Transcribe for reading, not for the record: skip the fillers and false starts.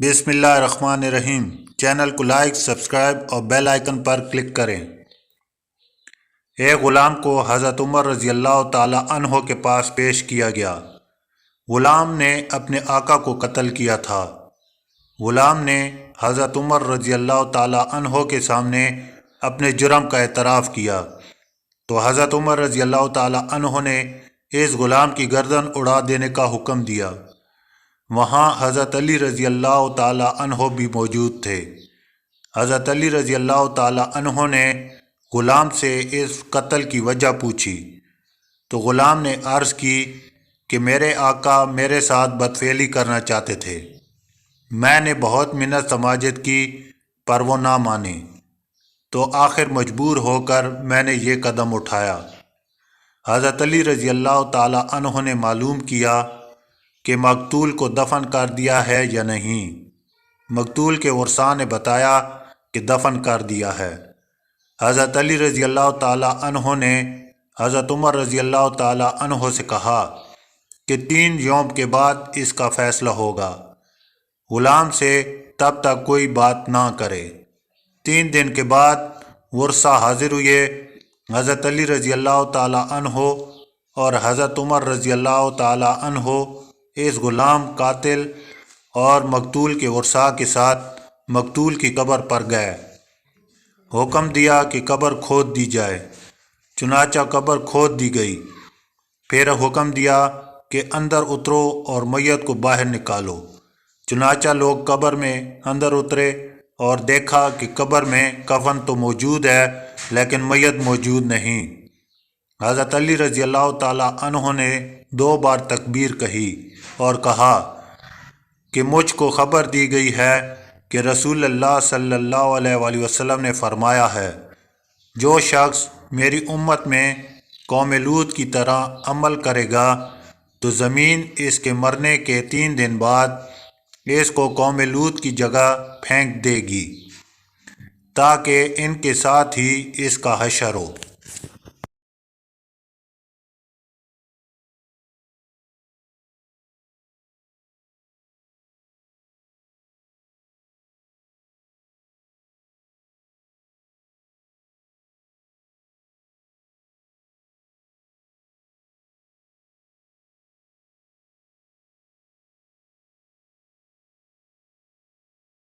بسم اللہ الرحمن الرحیم۔ چینل کو لائک، سبسکرائب اور بیل آئیکن پر کلک کریں۔ ایک غلام کو حضرت عمر رضی اللہ تعالی عنہ کے پاس پیش کیا گیا۔ غلام نے اپنے آقا کو قتل کیا تھا۔ غلام نے حضرت عمر رضی اللہ تعالی عنہ کے سامنے اپنے جرم کا اعتراف کیا تو حضرت عمر رضی اللہ تعالی عنہ نے اس غلام کی گردن اڑا دینے کا حکم دیا۔ وہاں حضرت علی رضی اللہ تعالی عنہ بھی موجود تھے۔ حضرت علی رضی اللہ تعالی عنہ نے غلام سے اس قتل کی وجہ پوچھی تو غلام نے عرض کی کہ میرے آقا میرے ساتھ بدفعلی کرنا چاہتے تھے۔ میں نے بہت منت سماجت کی پر وہ نہ مانے، تو آخر مجبور ہو کر میں نے یہ قدم اٹھایا۔ حضرت علی رضی اللہ تعالی عنہ نے معلوم کیا کہ مقتول کو دفن کر دیا ہے یا نہیں۔ مقتول کے ورثاء نے بتایا کہ دفن کر دیا ہے۔ حضرت علی رضی اللہ تعالی عنہ نے حضرت عمر رضی اللہ تعالی عنہ سے کہا کہ 3 یوم کے بعد اس کا فیصلہ ہوگا، غلام سے تب تک کوئی بات نہ کرے۔ 3 دن کے بعد ورثاء حاضر ہوئے۔ حضرت علی رضی اللہ تعالی عنہ اور حضرت عمر رضی اللہ تعالی عنہ اس غلام قاتل اور مقتول کے ورثاء کے ساتھ مقتول کی قبر پر گئے۔ حکم دیا کہ قبر کھود دی جائے، چنانچہ قبر کھود دی گئی۔ پھر حکم دیا کہ اندر اترو اور میت کو باہر نکالو۔ چنانچہ لوگ قبر میں اندر اترے اور دیکھا کہ قبر میں کفن تو موجود ہے لیکن میت موجود نہیں۔ حضرت علی رضی اللہ تعالی عنہ نے 2 بار تکبیر کہی اور کہا کہ مجھ کو خبر دی گئی ہے کہ رسول اللہ صلی اللہ علیہ وآلہ وسلم نے فرمایا ہے، جو شخص میری امت میں قوم لوط کی طرح عمل کرے گا تو زمین اس کے مرنے کے 3 دن بعد اس کو قوم لوط کی جگہ پھینک دے گی تاکہ ان کے ساتھ ہی اس کا حشر ہو۔